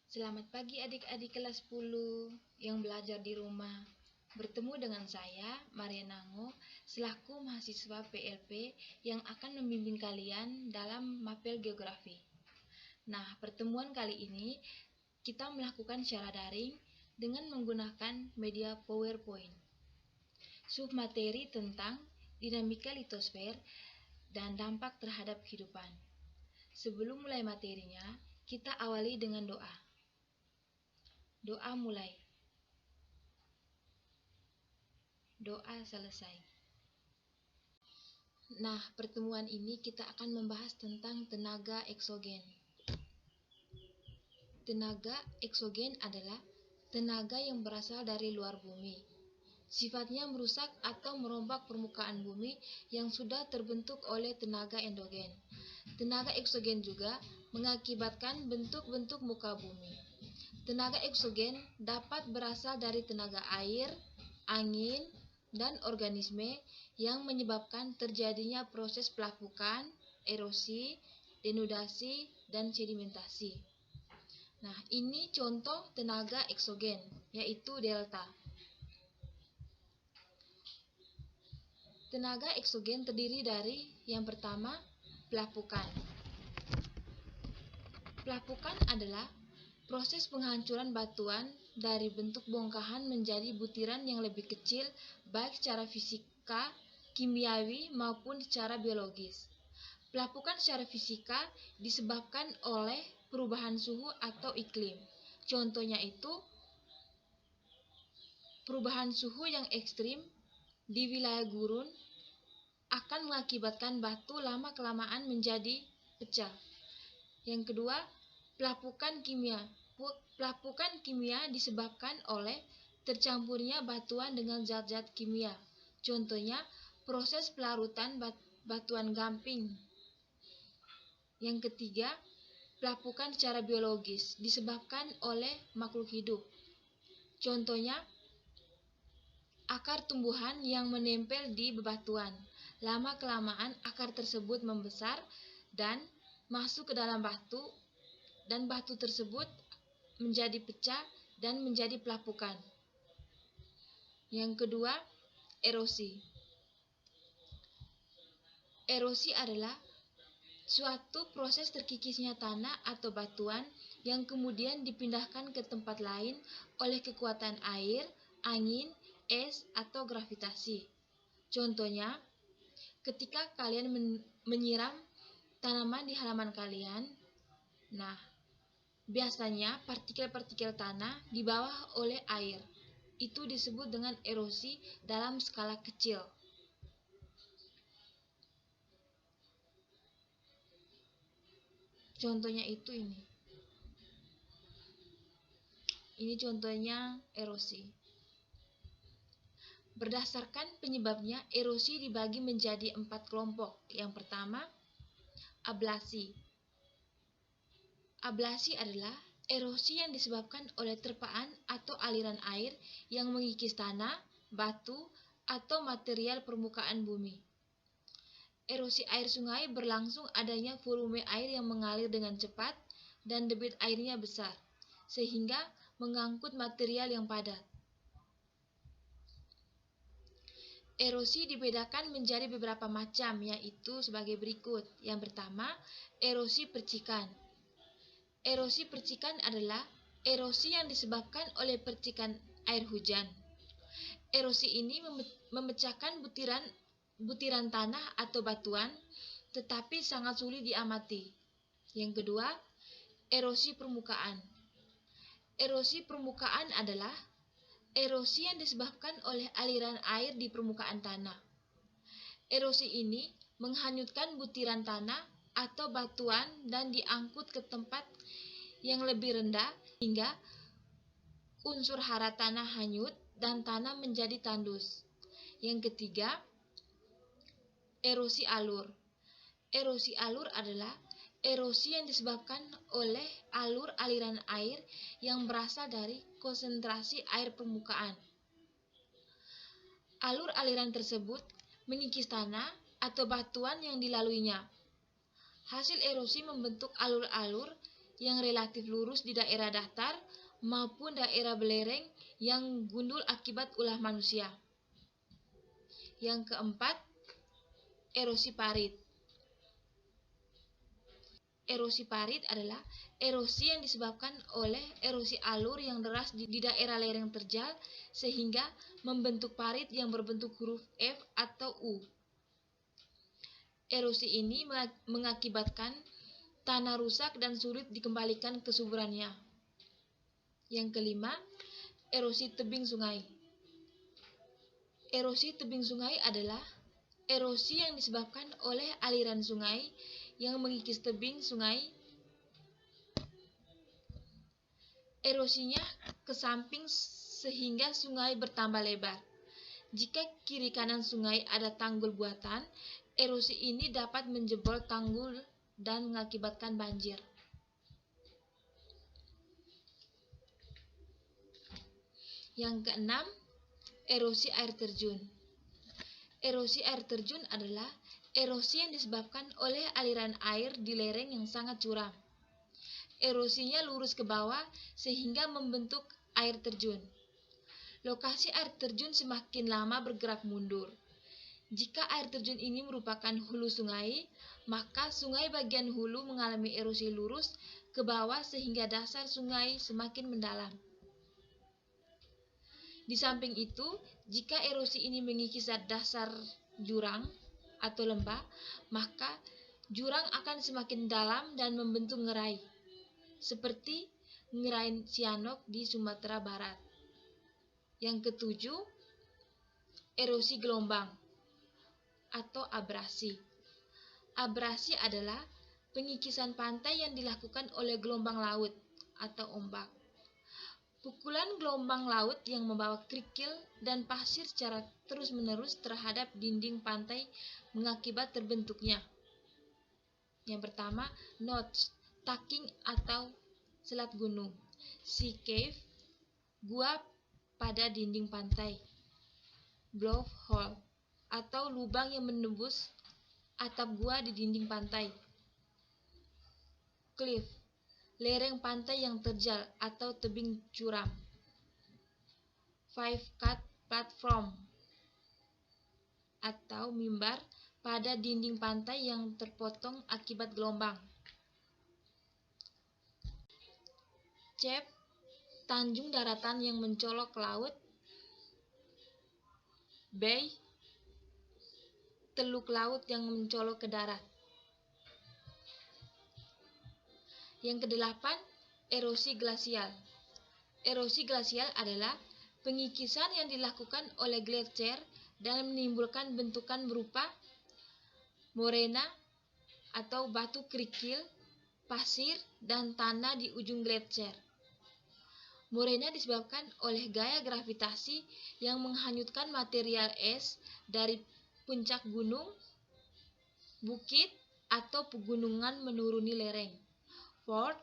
Selamat pagi adik-adik kelas 10 yang belajar di rumah. Bertemu dengan saya, Maria Nango, selaku mahasiswa PLP yang akan membimbing kalian dalam mapel geografi. Nah, pertemuan kali ini kita melakukan secara daring dengan menggunakan media PowerPoint. Submateri tentang dinamika litosfer dan dampak terhadap kehidupan. Sebelum mulai materinya, kita awali dengan doa. Doa mulai. Doa selesai. Nah, pertemuan ini kita akan membahas tentang tenaga eksogen. Tenaga eksogen adalah tenaga yang berasal dari luar bumi. Sifatnya merusak atau merombak permukaan bumi yang sudah terbentuk oleh tenaga endogen. Tenaga eksogen juga mengakibatkan bentuk-bentuk muka bumi. Tenaga eksogen dapat berasal dari tenaga air, angin, dan organisme yang menyebabkan terjadinya proses pelapukan, erosi, denudasi, dan sedimentasi. Nah, ini contoh tenaga eksogen, yaitu delta. Tenaga eksogen terdiri dari yang pertama, pelapukan. Pelapukan adalah proses penghancuran batuan dari bentuk bongkahan menjadi butiran yang lebih kecil baik secara fisika, kimiawi maupun secara biologis. Pelapukan secara fisika disebabkan oleh perubahan suhu atau iklim. Contohnya itu perubahan suhu yang ekstrim di wilayah gurun akan mengakibatkan batu lama-kelamaan menjadi pecah. Yang kedua, pelapukan kimia. Pelapukan kimia disebabkan oleh tercampurnya batuan dengan zat-zat kimia. Contohnya, proses pelarutan batuan gamping. Yang ketiga, pelapukan secara biologis disebabkan oleh makhluk hidup. Contohnya, akar tumbuhan yang menempel di bebatuan. Lama-kelamaan akar tersebut membesar dan masuk ke dalam batu, dan batu tersebut menjadi pecah dan menjadi pelapukan. Yang kedua, erosi. Erosi adalah suatu proses terkikisnya tanah atau batuan yang kemudian dipindahkan ke tempat lain oleh kekuatan air, angin, es, atau gravitasi. Contohnya, ketika kalian menyiram tanaman di halaman kalian, nah, biasanya partikel-partikel tanah di bawah oleh air. Itu disebut dengan erosi dalam skala kecil. Contohnya itu ini. Ini contohnya erosi. Berdasarkan penyebabnya, erosi dibagi menjadi 4 kelompok. Yang pertama, ablasi. Ablasi adalah erosi yang disebabkan oleh terpaan atau aliran air yang mengikis tanah, batu, atau material permukaan bumi. Erosi air sungai berlangsung adanya volume air yang mengalir dengan cepat dan debit airnya besar, sehingga mengangkut material yang padat. Erosi dibedakan menjadi beberapa macam, yaitu sebagai berikut. Yang pertama, erosi percikan. Erosi percikan adalah erosi yang disebabkan oleh percikan air hujan. Erosi ini memecahkan butiran tanah atau batuan, tetapi sangat sulit diamati. Yang kedua, erosi permukaan. Erosi permukaan adalah erosi yang disebabkan oleh aliran air di permukaan tanah. Erosi ini menghanyutkan butiran tanah atau batuan dan diangkut ke tempat yang lebih rendah hingga unsur hara tanah hanyut dan tanah menjadi tandus. Yang ketiga, erosi alur. Erosi alur adalah erosi yang disebabkan oleh alur aliran air yang berasal dari konsentrasi air permukaan. Alur aliran tersebut mengikis tanah atau batuan yang dilaluinya. Hasil erosi membentuk alur-alur yang relatif lurus di daerah datar maupun daerah belereng yang gundul akibat ulah manusia. Yang keempat, erosi parit. Erosi parit adalah erosi yang disebabkan oleh erosi alur yang deras di daerah lereng terjal sehingga membentuk parit yang berbentuk huruf F atau U. Erosi ini mengakibatkan tanah rusak dan sulit dikembalikan kesuburannya. Yang kelima, erosi tebing sungai. Erosi tebing sungai adalah erosi yang disebabkan oleh aliran sungai yang mengikis tebing sungai. Erosinya ke samping sehingga sungai bertambah lebar. Jika kiri kanan sungai ada tanggul buatan, erosi ini dapat menjebol tanggul dan mengakibatkan banjir. Yang keenam, erosi air terjun. Erosi air terjun adalah erosi yang disebabkan oleh aliran air di lereng yang sangat curam. Erosinya lurus ke bawah sehingga membentuk air terjun. Lokasi air terjun semakin lama bergerak mundur. Jika air terjun ini merupakan hulu sungai, maka sungai bagian hulu mengalami erosi lurus ke bawah sehingga dasar sungai semakin mendalam. Di samping itu, jika erosi ini mengikis dasar jurang atau lembah, maka jurang akan semakin dalam dan membentuk ngerai, seperti ngerai Sianok di Sumatera Barat. Yang ketujuh, erosi gelombang atau abrasi. Abrasi adalah pengikisan pantai yang dilakukan oleh gelombang laut atau ombak. Pukulan gelombang laut yang membawa kerikil dan pasir secara terus-menerus terhadap dinding pantai mengakibat terbentuknya. Yang pertama, notch, taking atau selat gunung. Sea cave, gua pada dinding pantai. Blow hole, atau lubang yang menembus atap gua di dinding pantai. Cliff, lereng pantai yang terjal atau tebing curam. Five cut platform atau mimbar pada dinding pantai yang terpotong akibat gelombang. Cep, tanjung daratan yang mencolok ke laut. Bay, teluk laut yang mencolok ke darat. Yang kedelapan, erosi glasial. Erosi glasial adalah pengikisan yang dilakukan oleh gletser dan menimbulkan bentukan berupa morena atau batu kerikil, pasir, dan tanah di ujung gletser. Morena disebabkan oleh gaya gravitasi yang menghanyutkan material es dari puncak gunung, bukit, atau pegunungan menuruni lereng. Ford,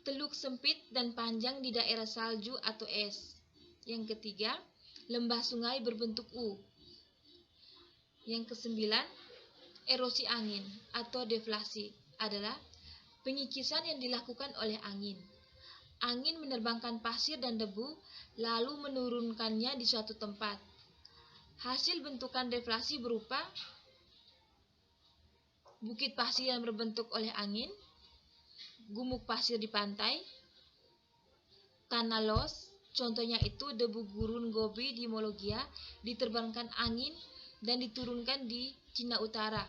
teluk sempit dan panjang di daerah salju atau es. Yang ketiga, lembah sungai berbentuk U. Yang kesembilan, erosi angin atau deflasi adalah pengikisan yang dilakukan oleh angin. Angin menerbangkan pasir dan debu, lalu menurunkannya di suatu tempat. Hasil bentukan deflasi berupa bukit pasir yang berbentuk oleh angin, gumuk pasir di pantai, tanah los, contohnya itu debu gurun Gobi di Mologia, diterbangkan angin dan diturunkan di Cina Utara.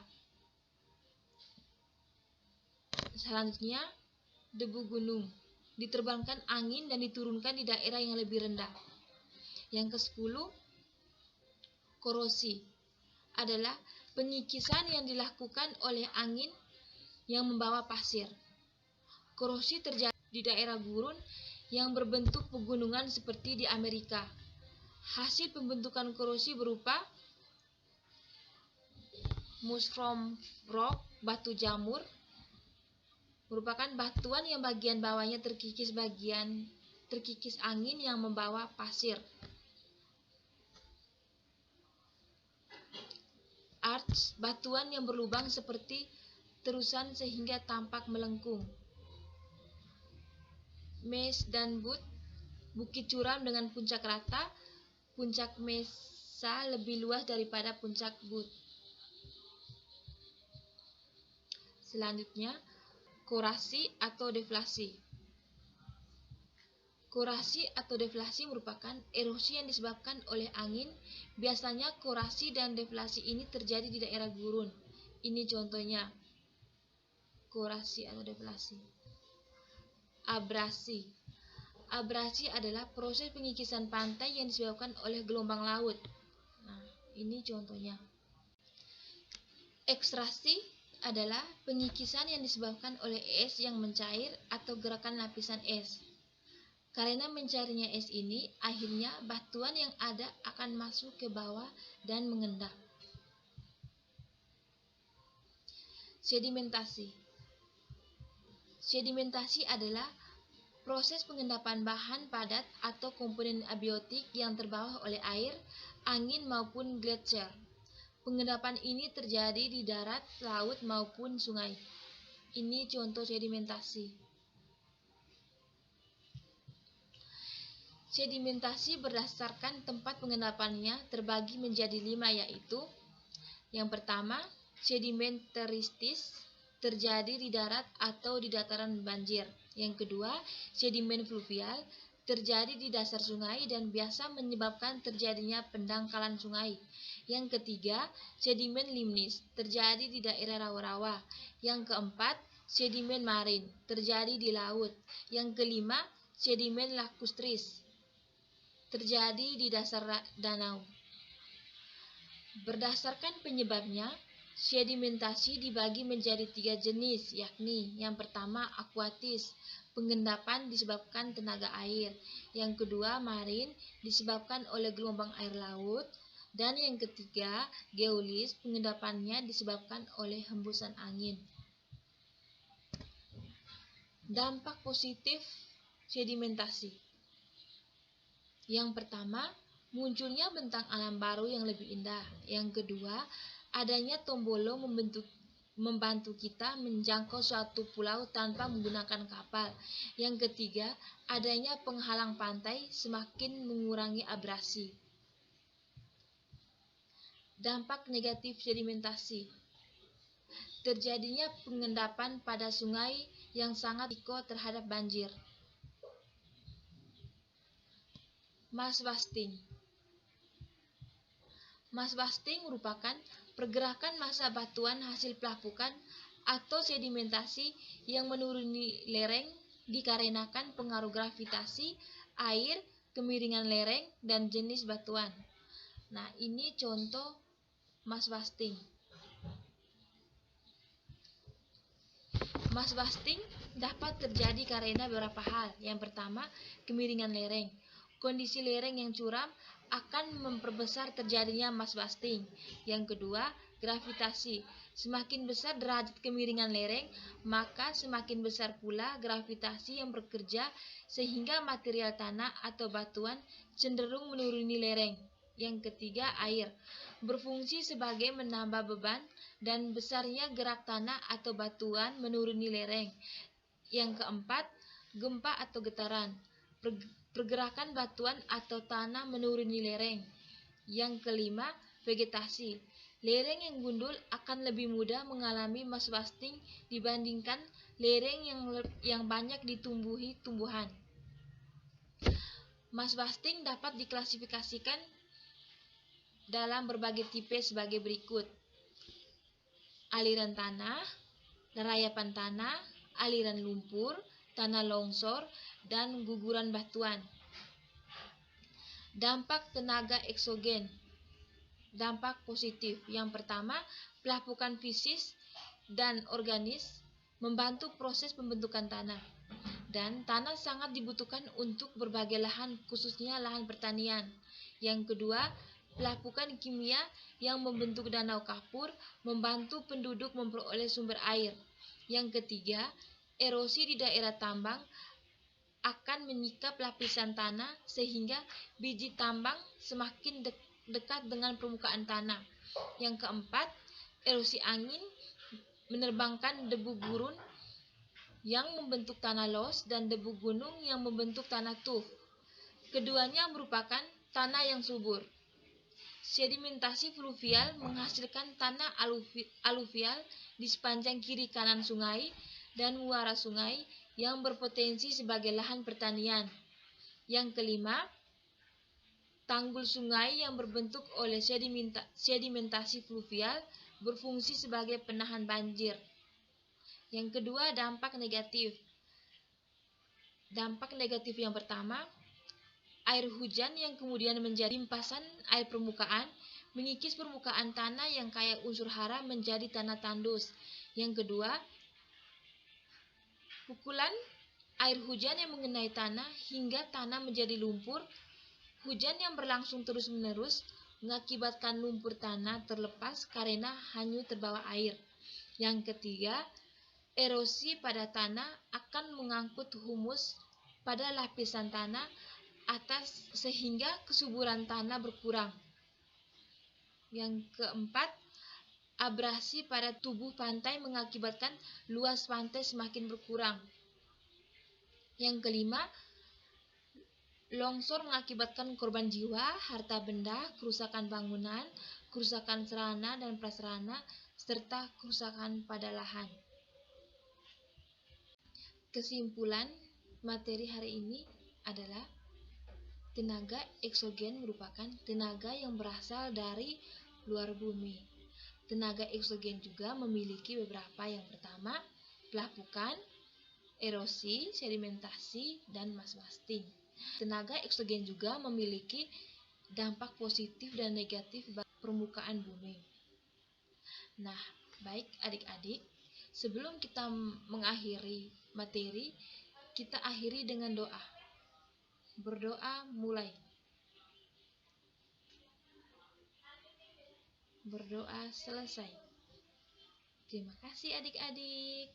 Selanjutnya, debu gunung, diterbangkan angin dan diturunkan di daerah yang lebih rendah. Yang ke-10, korosi adalah pengikisan yang dilakukan oleh angin yang membawa pasir. Korosi terjadi di daerah gurun yang berbentuk pegunungan seperti di Amerika. Hasil pembentukan korosi berupa mushroom rock, batu jamur, merupakan batuan yang bagian bawahnya terkikis angin yang membawa pasir. Arch, batuan yang berlubang seperti terusan sehingga tampak melengkung. Mes dan bukit curam dengan puncak rata. Puncak Mesa lebih luas daripada puncak Bud. Selanjutnya, korasi atau deflasi. Korasi atau deflasi merupakan erosi yang disebabkan oleh angin. Biasanya korasi dan deflasi ini terjadi di daerah gurun. Ini contohnya korasi atau deflasi. Abrasi. Abrasi adalah proses pengikisan pantai yang disebabkan oleh gelombang laut. Nah, ini contohnya. Ekstrasi adalah pengikisan yang disebabkan oleh es yang mencair atau gerakan lapisan es. Karena mencairnya es ini, akhirnya batuan yang ada akan masuk ke bawah dan mengendap. Sedimentasi. Sedimentasi adalah proses pengendapan bahan padat atau komponen abiotik yang terbawa oleh air, angin maupun gletser. Pengendapan ini terjadi di darat, laut maupun sungai. Ini contoh sedimentasi. Sedimentasi berdasarkan tempat pengendapannya terbagi menjadi 5, yaitu yang pertama, sedimenteristis, terjadi di darat atau di dataran banjir. Yang kedua, sedimen fluvial, terjadi di dasar sungai dan biasa menyebabkan terjadinya pendangkalan sungai. Yang ketiga, sedimen limnis, terjadi di daerah rawa-rawa. Yang keempat, sedimen marin, terjadi di laut. Yang kelima, sedimen lacustris, terjadi di dasar danau. Berdasarkan penyebabnya, sedimentasi dibagi menjadi 3 jenis, yakni yang pertama akuatis, pengendapan disebabkan tenaga air. Yang kedua marin, disebabkan oleh gelombang air laut. Dan yang ketiga geolis, pengendapannya disebabkan oleh hembusan angin. Dampak positif sedimentasi. Yang pertama, munculnya bentang alam baru yang lebih indah. Yang kedua, adanya tombolo membantu kita menjangkau suatu pulau tanpa menggunakan kapal. Yang ketiga, adanya penghalang pantai semakin mengurangi abrasi. Dampak negatif sedimentasi. Terjadinya pengendapan pada sungai yang sangat risiko terhadap banjir. Mass wasting. Mass wasting merupakan pergerakan massa batuan hasil pelapukan atau sedimentasi yang menuruni lereng dikarenakan pengaruh gravitasi, air, kemiringan lereng, dan jenis batuan. Nah, ini contoh mass wasting. Mass wasting dapat terjadi karena beberapa hal. Yang pertama, kemiringan lereng. Kondisi lereng yang curam akan memperbesar terjadinya mass wasting. Yang kedua, gravitasi. Semakin besar derajat kemiringan lereng, maka semakin besar pula gravitasi yang bekerja sehingga material tanah atau batuan cenderung menuruni lereng. Yang ketiga, air. Berfungsi sebagai menambah beban dan besarnya gerak tanah atau batuan menuruni lereng. Yang keempat, gempa atau getaran. Pergerakan batuan atau tanah menuruni lereng. Yang kelima, vegetasi. Lereng yang gundul akan lebih mudah mengalami mass wasting dibandingkan lereng yang banyak ditumbuhi tumbuhan. Mass wasting dapat diklasifikasikan dalam berbagai tipe sebagai berikut. Aliran tanah, larayapan tanah, aliran lumpur, tanah longsor, dan guguran batuan. Dampak tenaga eksogen. Dampak positif. Yang pertama, pelapukan fisik dan organis membantu proses pembentukan tanah. Dan tanah sangat dibutuhkan untuk berbagai lahan, khususnya lahan pertanian. Yang kedua, pelapukan kimia yang membentuk danau kapur membantu penduduk memperoleh sumber air. Yang ketiga, erosi di daerah tambang akan menyikap lapisan tanah sehingga biji tambang semakin dekat dengan permukaan tanah. Yang keempat, erosi angin menerbangkan debu gurun yang membentuk tanah los dan debu gunung yang membentuk tanah tuff. Keduanya merupakan tanah yang subur. Sedimentasi fluvial menghasilkan tanah aluvial di sepanjang kiri kanan sungai dan muara sungai yang berpotensi sebagai lahan pertanian. Yang kelima, tanggul sungai yang berbentuk oleh sedimentasi fluvial berfungsi sebagai penahan banjir. Yang kedua, dampak negatif. Dampak negatif yang pertama, air hujan yang kemudian menjadi limpasan air permukaan mengikis permukaan tanah yang kaya unsur hara menjadi tanah tandus. Yang kedua, pukulan air hujan yang mengenai tanah hingga tanah menjadi lumpur. Hujan yang berlangsung terus-menerus mengakibatkan lumpur tanah terlepas karena hanyut terbawa air. Yang ketiga, erosi pada tanah akan mengangkut humus pada lapisan tanah atas sehingga kesuburan tanah berkurang. Yang keempat, abrasi pada tubuh pantai mengakibatkan luas pantai semakin berkurang. Yang kelima, longsor mengakibatkan korban jiwa, harta benda, kerusakan bangunan, kerusakan sarana dan prasarana, serta kerusakan pada lahan. Kesimpulan materi hari ini adalah tenaga eksogen merupakan tenaga yang berasal dari luar bumi. Tenaga eksogen juga memiliki beberapa. Yang pertama, pelapukan, erosi, sedimentasi, dan mass wasting. Tenaga eksogen juga memiliki dampak positif dan negatif bagi permukaan bumi. Nah, baik adik-adik, sebelum kita mengakhiri materi, kita akhiri dengan doa. Berdoa mulai. Berdoa selesai. Terima kasih adik-adik.